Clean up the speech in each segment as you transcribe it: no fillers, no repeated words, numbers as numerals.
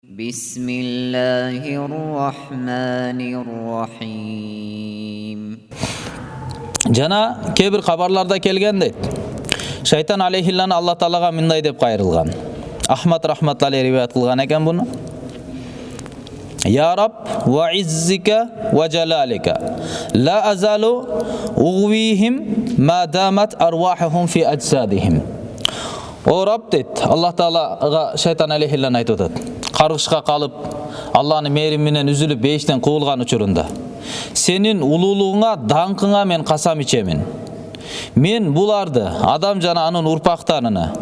Bismillahirrahmanirrahim. Жана кебир кабарларда келген дейт. Шайтан алейхилланы Алла Таалага мындай деп кайрылган. Ахмад рахматаллахи риваят кылган экен буну. Я Раб ва иззика ва джалалика ла азалу угвихим ма дамат арвахухум фи аджсадихим. О Раб дейт, Алла Таалага шайтан алейхилланы айтып атат. Каргышка калып, Алланын мээрими менен үзүлүп бейиштен куулган учурунда сенин улуулугуңа, даңкыңа мен касам ичемин. Мен буларды, адам жана анын урпактарына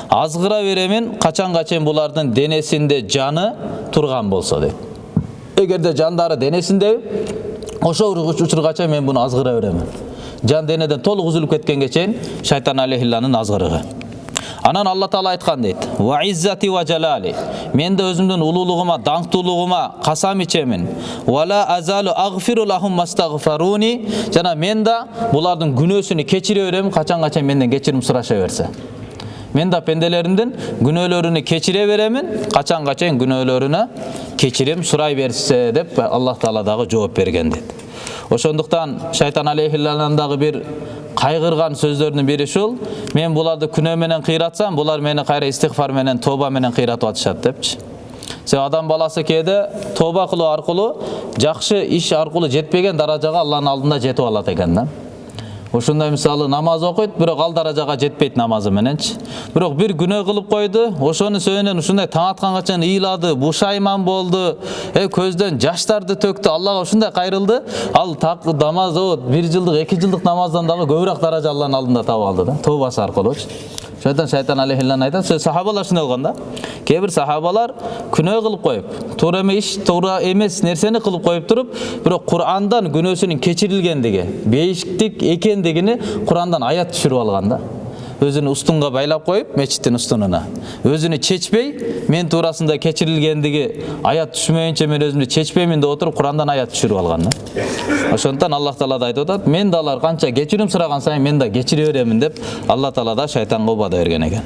азгыра беремин, качанга чейин булардын денесинде жаны турган болсо дейт. Эгерде жандары денесинде, ошо учургача мен буну азгыра беремин. Жан денеден толук үзүлүп кеткенге чейин шайтан алейхилланын азгырыгы. Анан Алла Таала айткан дейт: "Ва иззати ва жалали". Мен де өзүмдүн улуулугума, даңктуулугума касам ичемин. "Ва ла азалу агфиру лахум мастагфаруни". Жана мен да булардын күнөөсүн кечире берем, качанга чейин менден кечирим сураша берсе. Мен да пенделердин күнөөлөрүнү кечире беремин, качанга чейин күнөөлөрүнө кечирим сурай берсе деп Алла Таала дагы жооп берген дейт. Ошондуктан шайтан алейхилланын дагы бир кайгырган сөздөрүнүн бири ушул: мен буларды күнөө менен кыйратсам, булар мени кайра истигфар менен, тоба менен кыйратып атышат депчи. Адам баласы кээде тоба кылуу аркылуу, жакшы иш аркылуу жетпеген даражага Алланын алдында жетип алат экен да. Ошондой мисалы намаз окуйт, бирок ал даражага жетпейт намазы мененчи. Бирок бир күнөө кылып койду, ошонун сөөнөн ушундай таң атканга чейин ыйлады, бушайман болду, көздөн жаштарды төктү, Аллага ушундай кайрылды. Ал так намаз, 1 жылдык, 2 жылдык намаздан дагы көбүрөөк даража Алланын алдында таап алды да, тообасы аркылуу. Шайтан алейхиллан айтат, сахабалар ушундай болгон да. Кээ бир сахабалар күнөө кылып коюп, туура эмес, туура эмес нерсени кылып коюп туруп, бирок Курандан күнөөсүнүн кечирилгендиги, бейиштик экендигини Курандан аят түшүрүп алган да. Өзүнү устунга байлап коюп, мечиттин устунуна. Өзүнү чечпей, мен туурасында кечирилгендиги аят түшмөйүнчө мен өзүмдү чечпеймин деп отуруп Курандан аят түшүрүп алган да. Ошондон Аллах Таала да айтып атат: "Мен да алар канча кечирим сураган сайын мен да кечире беремин" деп Алла Таала да шайтанга убада берген экен.